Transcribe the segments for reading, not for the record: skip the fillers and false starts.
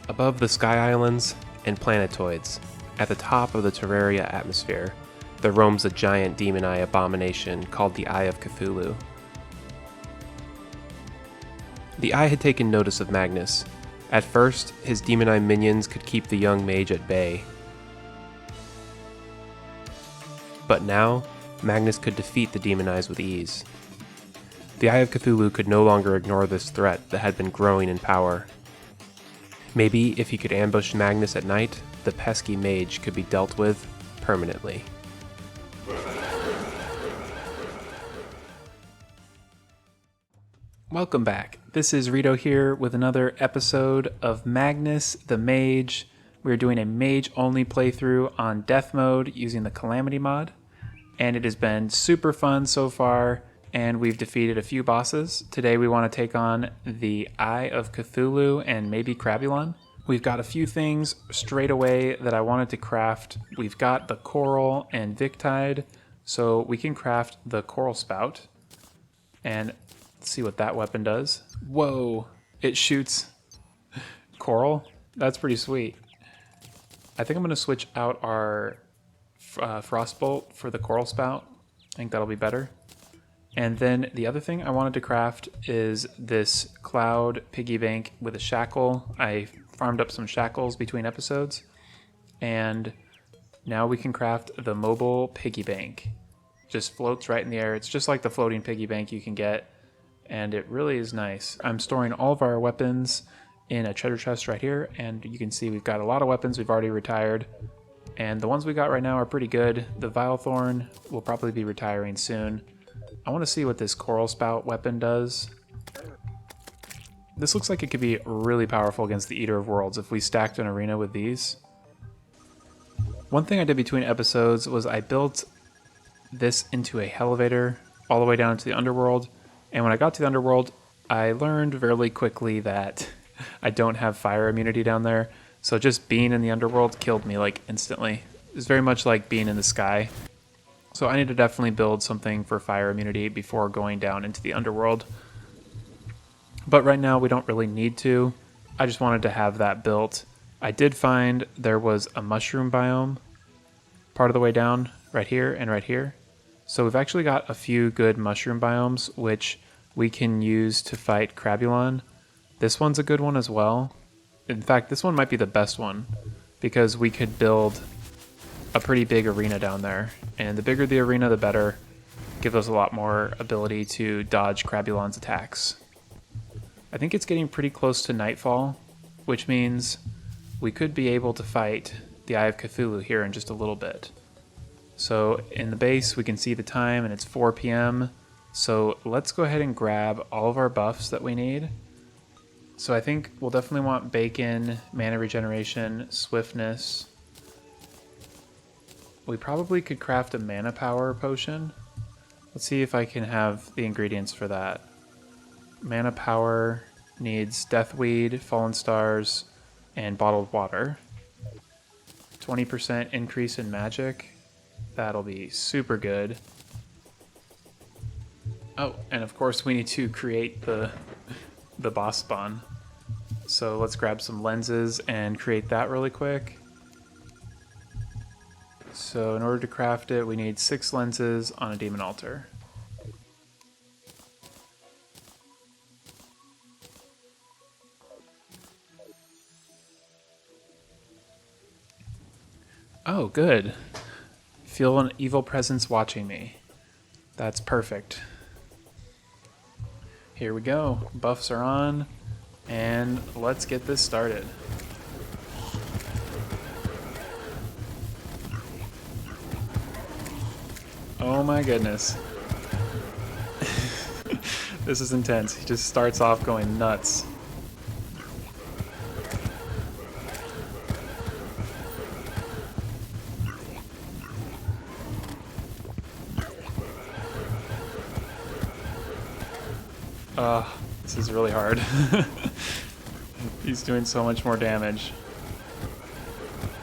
Above the Sky Islands and planetoids, at the top of the Terraria atmosphere, there roams a giant demon eye abomination called the Eye of Cthulhu. The Eye had taken notice of Magnus. At first, his demon eye minions could keep the young mage at bay. But now, Magnus could defeat the demon eyes with ease. The Eye of Cthulhu could no longer ignore this threat that had been growing in power. Maybe if he could ambush Magnus at night, the pesky mage could be dealt with permanently. Welcome back. This is Rito here with another episode of Magnus the Mage. We're doing a mage-only playthrough on Death Mode using the Calamity Mod, and it has been super fun so far, and we've defeated a few bosses. Today we want to take on the Eye of Cthulhu and maybe Crabulon. We've got a few things straight away that I wanted to craft. We've got the coral and Victide, so we can craft the coral spout. And let's see what that weapon does. Whoa, it shoots coral? That's pretty sweet. I think I'm going to switch out our frostbolt for the coral spout. I think that'll be better. And then the other thing I wanted to craft is this cloud piggy bank with a shackle. I farmed up some shackles between episodes, and now we can craft the mobile piggy bank. Just floats right in the air. It's just like the floating piggy bank you can get, and it really is nice. I'm storing all of our weapons in a treasure chest right here, and you can see we've got a lot of weapons we've already retired, and the ones we got right now are pretty good. The Vilethorn will probably be retiring soon. I want to see what this coral spout weapon does. This looks like it could be really powerful against the Eater of Worlds if we stacked an arena with these. One thing I did between episodes was I built this into a elevator all the way down to the Underworld, and when I got to the Underworld, I learned fairly quickly that I don't have fire immunity down there, so just being in the Underworld killed me like instantly. It's very much like being in the sky. So I need to definitely build something for fire immunity before going down into the Underworld. But right now we don't really need to. I just wanted to have that built. I did find there was a mushroom biome part of the way down, right here and right here. So we've actually got a few good mushroom biomes which we can use to fight Crabulon. This one's a good one as well. In fact, this one might be the best one because we could build a pretty big arena down there, and the bigger the arena the better. Gives us a lot more ability to dodge Crabulon's attacks. I think it's getting pretty close to nightfall, which means we could be able to fight the Eye of Cthulhu here in just a little bit. So in the base we can see the time and it's 4 p.m. So let's go ahead and grab all of our buffs that we need. So I think we'll definitely want Bacon, Mana Regeneration, Swiftness. We probably could craft a mana power potion. Let's see if I can have the ingredients for that. Mana power needs Deathweed, Fallen Stars, and bottled water. 20% increase in magic. That'll be super good. Oh, and of course we need to create the boss spawn. So let's grab some lenses and create that really quick. So in order to craft it, we need 6 lenses on a demon altar. Oh, good. Feel an evil presence watching me. That's perfect. Here we go. Buffs are on, and let's get this started. Oh my goodness. This is intense. He just starts off going nuts. This is really hard. He's doing so much more damage.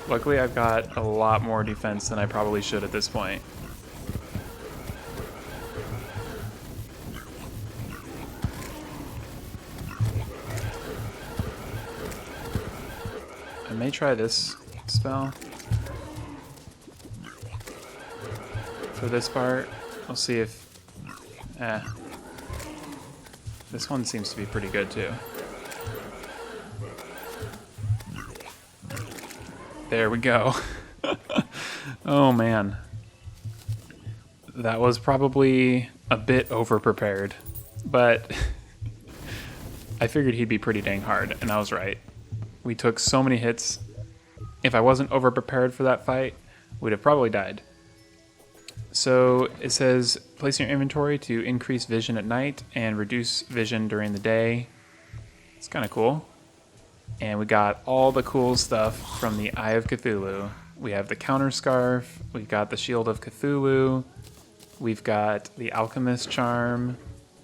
Luckily I've got a lot more defense than I probably should at this point. may try this spell. For this part, we'll see if... This one seems to be pretty good too. There we go. Oh man. That was probably a bit over-prepared, but I figured he'd be pretty dang hard, and I was right. We took so many hits. If I wasn't over-prepared for that fight, we'd have probably died. So it says, place in your inventory to increase vision at night and reduce vision during the day. It's kind of cool. And we got all the cool stuff from the Eye of Cthulhu. We have the counter scarf, we've got the Shield of Cthulhu, we've got the Alchemist charm,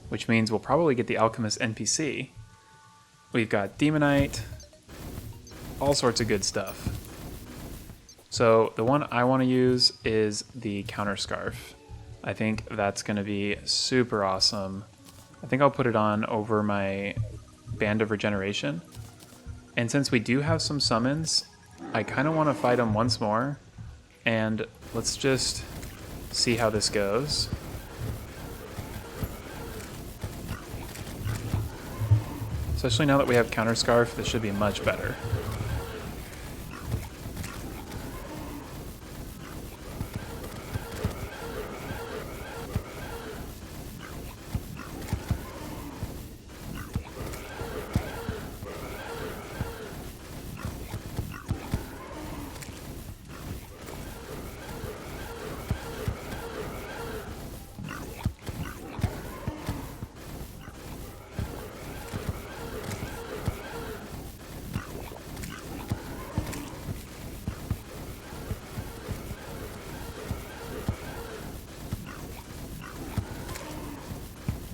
which means we'll probably get the Alchemist NPC. We've got Demonite, all sorts of good stuff. So the one I want to use is the counter scarf. I think that's going to be super awesome. I think I'll put it on over my Band of Regeneration. And since we do have some summons, I kind of want to fight them once more. And let's just see how this goes. Especially now that we have counter scarf, this should be much better.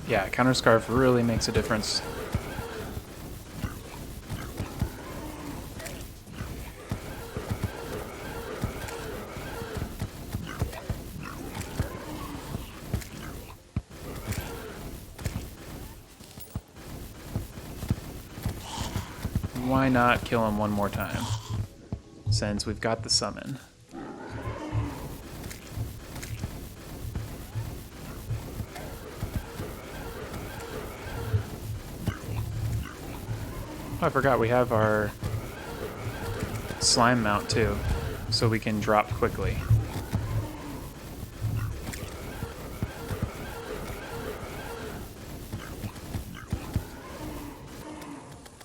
Yeah, counter scarf really makes a difference. Why not kill him one more time, since we've got the summon? Oh, I forgot we have our slime mount too, so we can drop quickly.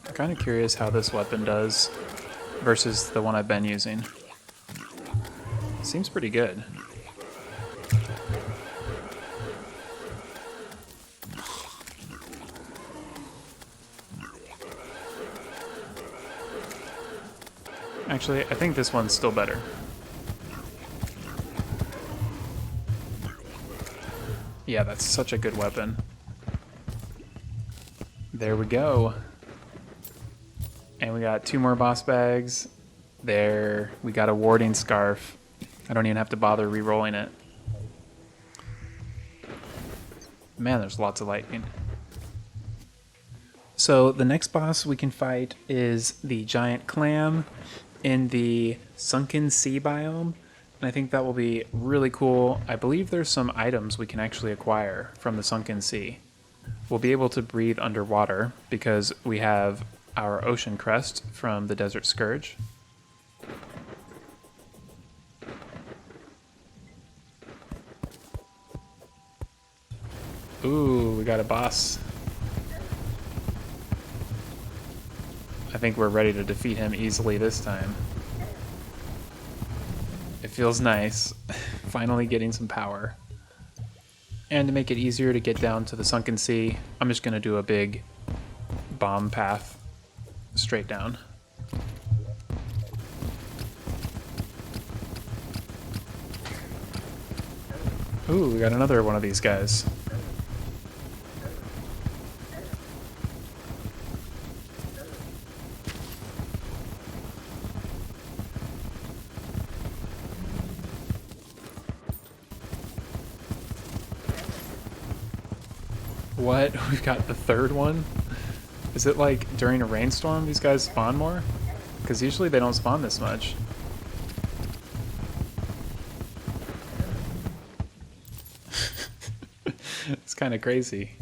I'm kind of curious how this weapon does versus the one I've been using. Seems pretty good. Actually, I think this one's still better. Yeah, that's such a good weapon. There we go. And we got 2 more boss bags. There, we got a warding scarf. I don't even have to bother re-rolling it. Man, there's lots of lightning. So the next boss we can fight is the giant clam in the Sunken Sea biome, and I think that will be really cool. I believe there's some items we can actually acquire from the Sunken Sea. We'll be able to breathe underwater because we have our ocean crest from the Desert Scourge. Ooh, we got a boss. I think we're ready to defeat him easily this time. It feels nice, finally getting some power. And to make it easier to get down to the Sunken Sea, I'm just going to do a big bomb path straight down. Ooh, we got another one of these guys. What? We've got the third one? Is it like during a rainstorm these guys spawn more? because usually they don't spawn this much. It's kind of crazy.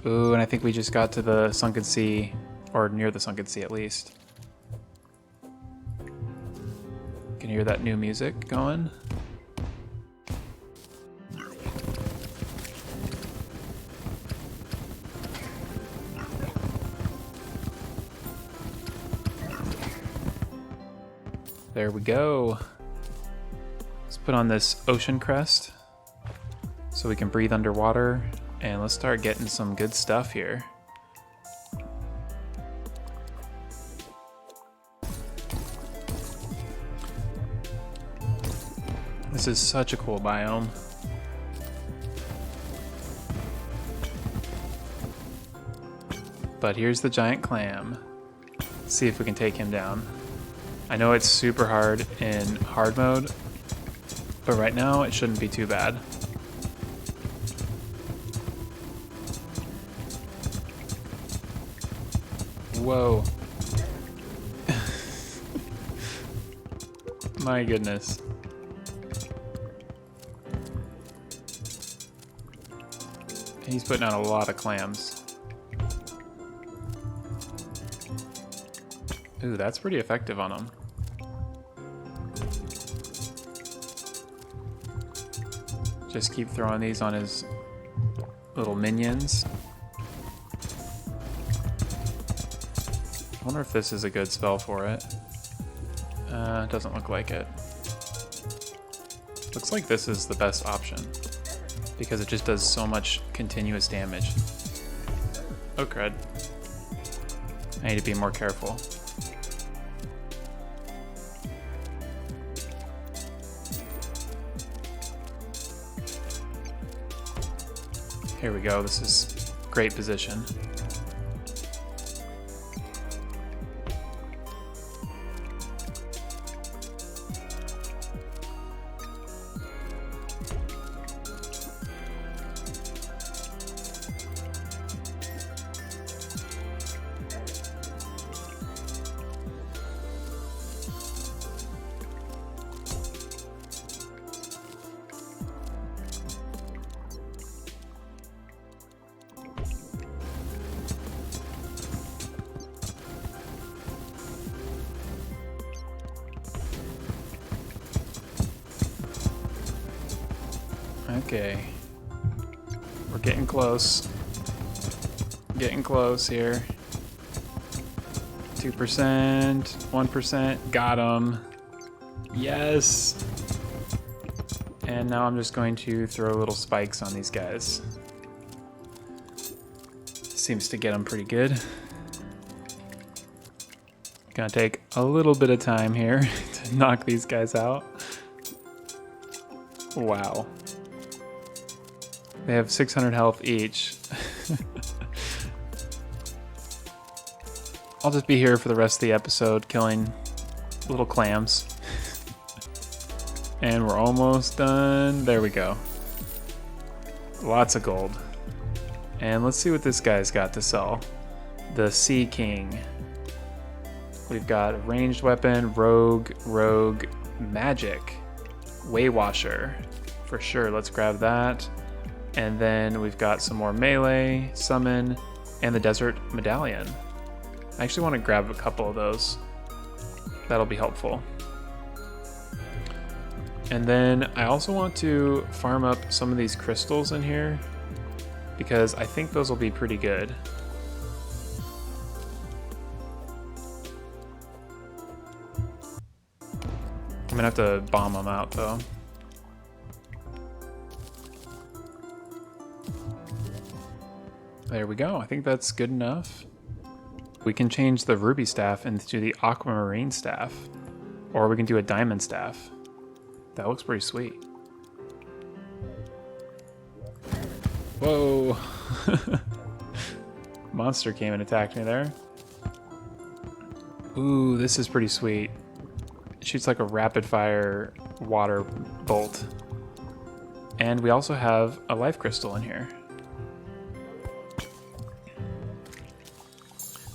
Ooh, and I think we just got to the sunken sea, or near the sunken sea at least. Can you hear that new music going? There we go. Let's put on this ocean crest so we can breathe underwater, and let's start getting some good stuff here. This is such a cool biome. But here's the giant clam. Let's see if we can take him down. I know it's super hard in hard mode, but right now it shouldn't be too bad. Whoa. My goodness. He's putting out a lot of clams. Ooh, that's pretty effective on him. Just keep throwing these on his little minions. I wonder if this is a good spell for it. Doesn't look like it. Looks like this is the best option because it just does so much continuous damage. Oh crud. I need to be more careful. Here we go, this is great position. Okay, we're getting close. Getting close here. 2%, 1%, got him. Yes. And now I'm just going to throw little spikes on these guys. Seems to get them pretty good. Gonna take a little bit of time here to knock these guys out. Wow. They have 600 health each. I'll just be here for the rest of the episode killing little clams. And we're almost done. There we go. Lots of gold. And let's see what this guy's got to sell. The Sea King. We've got a ranged weapon, rogue, magic, Waywasher. For sure, let's grab that. And then we've got some more melee, summon, and the desert medallion. I actually want to grab a couple of those. That'll be helpful. And then I also want to farm up some of these crystals in here because I think those will be pretty good. I'm gonna have to bomb them out though. There we go. I think that's good enough. We can change the ruby staff into the aquamarine staff, or we can do a diamond staff. That looks pretty sweet. Whoa. monster came and attacked me there. Ooh, this is pretty sweet. It shoots like a rapid fire water bolt. And we also have a life crystal in here.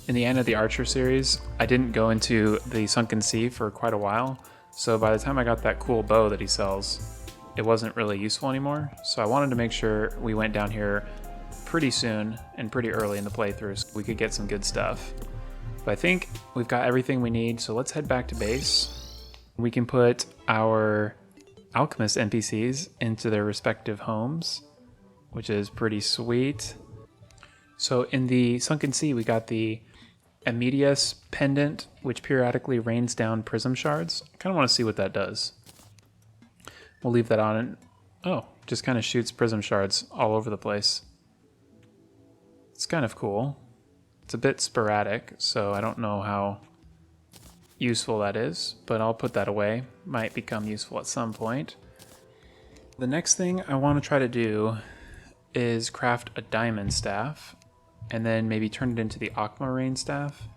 In the end of the Archer series, I didn't go into the Sunken Sea for quite a while, so by the time I got that cool bow that he sells, it wasn't really useful anymore. So I wanted to make sure we went down here pretty soon and pretty early in the playthrough so we could get some good stuff. But I think we've got everything we need, so let's head back to base. We can put our alchemist NPCs into their respective homes, which is pretty sweet. So in the Sunken Sea, we got the Amedius pendant, which periodically rains down prism shards. I kind of want to see what that does. We'll leave that on, and oh, just kind of shoots prism shards all over the place. It's kind of cool. It's a bit sporadic, so I don't know how useful that is, but I'll put that away. Might become useful at some point. The next thing I want to try to do is craft a diamond staff, and then maybe turn it into the aquamarine staff.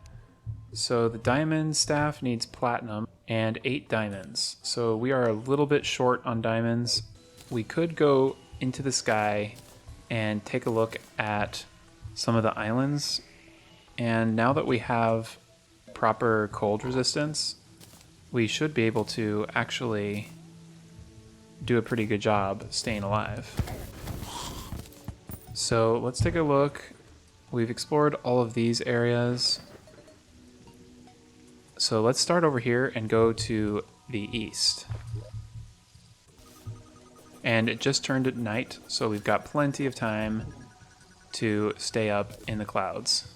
So the diamond staff needs platinum and 8 diamonds. So we are a little bit short on diamonds. We could go into the sky and take a look at some of the islands. And now that we have proper cold resistance, we should be able to actually do a pretty good job staying alive. So let's take a look. We've explored all of these areas. So let's start over here and go to the east. And it just turned at night, so we've got plenty of time to stay up in the clouds.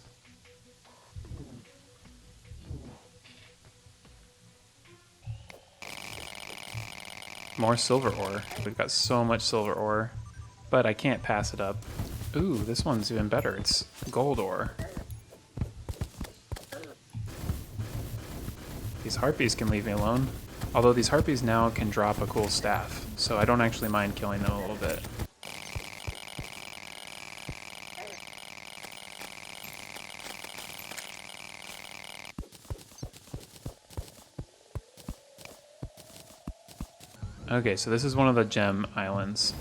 More silver ore. We've got so much silver ore, but I can't pass it up. Ooh, this one's even better. It's gold ore. These harpies can leave me alone. Although these harpies now can drop a cool staff, so I don't actually mind killing them a little bit. Okay, so this is one of the gem islands.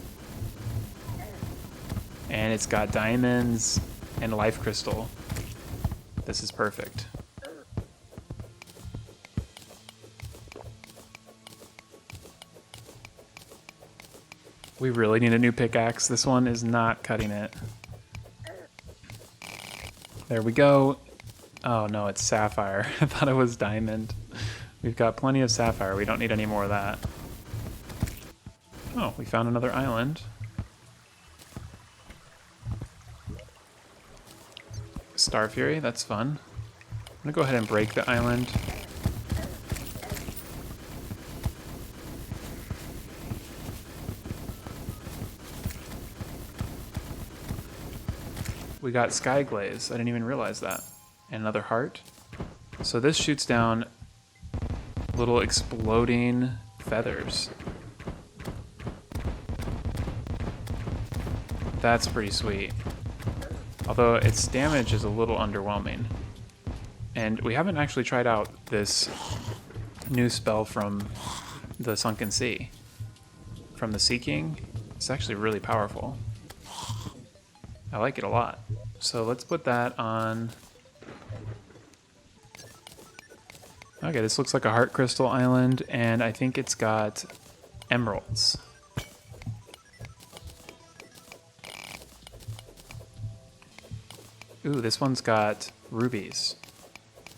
And it's got diamonds and life crystal. This is perfect. We really need a new pickaxe. This one is not cutting it. There we go. Oh no, it's sapphire. I thought it was diamond. We've got plenty of sapphire. We don't need any more of that. Oh, we found another island. Star Fury, that's fun. I'm gonna go ahead and break the island. We got Sky Glaze. I didn't even realize that. And another heart. So this shoots down little exploding feathers. That's pretty sweet. Although its damage is a little underwhelming. And we haven't actually tried out this new spell from the Sunken Sea. From the Sea King. It's actually really powerful. I like it a lot. So let's put that on. Okay, this looks like a heart crystal island, and I think it's got emeralds. Ooh, this one's got rubies.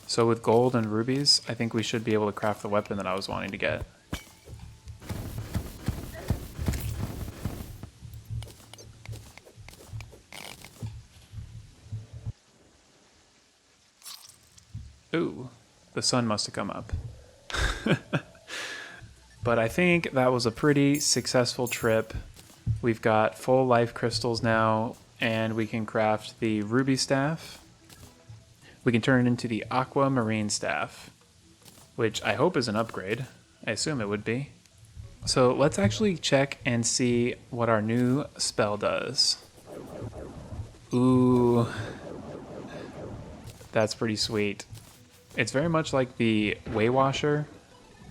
So with gold and rubies, I think we should be able to craft the weapon that I was wanting to get. Ooh, the sun must have come up. But I think that was a pretty successful trip. We've got full life crystals now, and we can craft the ruby staff. We can turn it into the aquamarine staff, which I hope is an upgrade. I assume it would be. So let's actually check and see what our new spell does. Ooh, That's pretty sweet. It's very much like the Way Washer,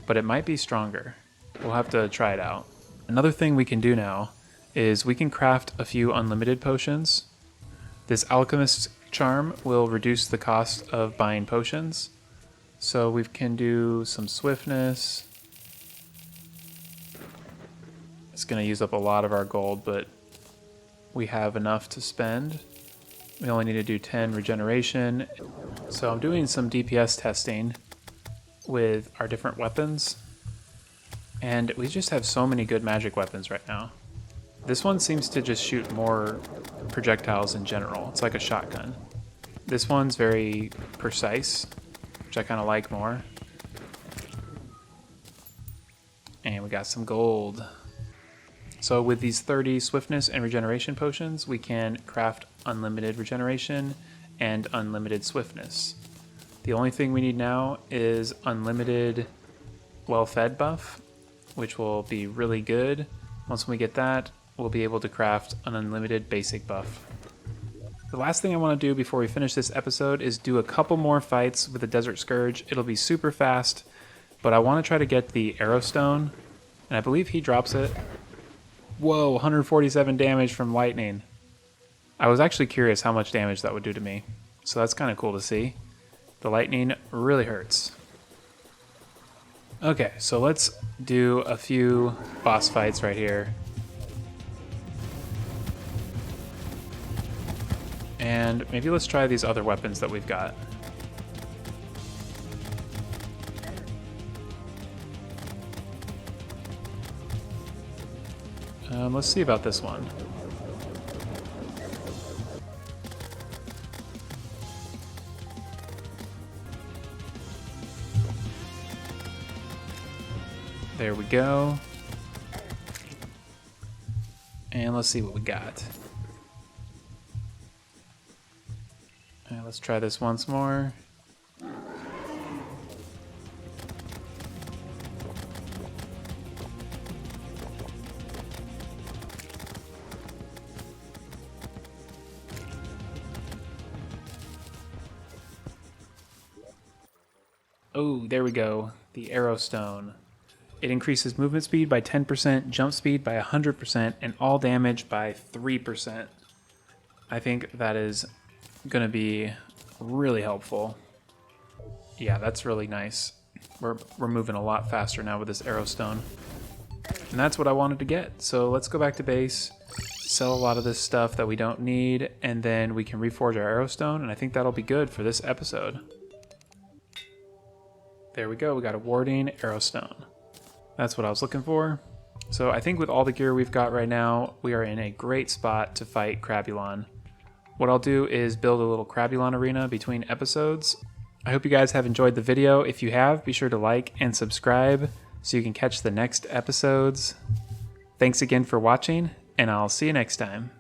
but it might be stronger. We'll have to try it out. Another thing we can do now is we can craft a few unlimited potions. This Alchemist's Charm will reduce the cost of buying potions. So we can do some swiftness. It's going to use up a lot of our gold, but we have enough to spend. We only need to do 10 regeneration. So I'm doing some DPS testing with our different weapons. And we just have so many good magic weapons right now. This one seems to just shoot more projectiles in general. It's like a shotgun. This one's very precise, which I kind of like more. And we got some gold. So with these 30 swiftness and regeneration potions, we can craft unlimited regeneration and unlimited swiftness. The only thing we need now is unlimited well-fed buff, which will be really good. Once we get that, we'll be able to craft an unlimited basic buff. The last thing I want to do before we finish this episode is do a couple more fights with the Desert Scourge. It'll be super fast, but I want to try to get the Arrow Stone, and I believe he drops it. Whoa, 147 damage from lightning. I was actually curious how much damage that would do to me, so that's kind of cool to see. The lightning really hurts. Okay, so let's do a few boss fights right here. And maybe let's try these other weapons that we've got. Let's see about this one. There we go. And let's see what we got. Let's try this once more. Oh, there we go. The Arrow Stone. It increases movement speed by 10%, jump speed by 100%, and all damage by 3%. I think that is going to be really helpful. Yeah, that's really nice. We're moving a lot faster now with this Arrow Stone. And that's what I wanted to get. So let's go back to base, sell a lot of this stuff that we don't need, and then we can reforge our Arrow Stone, and I think that'll be good for this episode. There we go, we got a Warding Arrow Stone. That's what I was looking for. So I think with all the gear we've got right now, we are in a great spot to fight Crabulon. What I'll do is build a little Crabulon arena between episodes. I hope you guys have enjoyed the video. If you have, be sure to like and subscribe so you can catch the next episodes. Thanks again for watching, and I'll see you next time.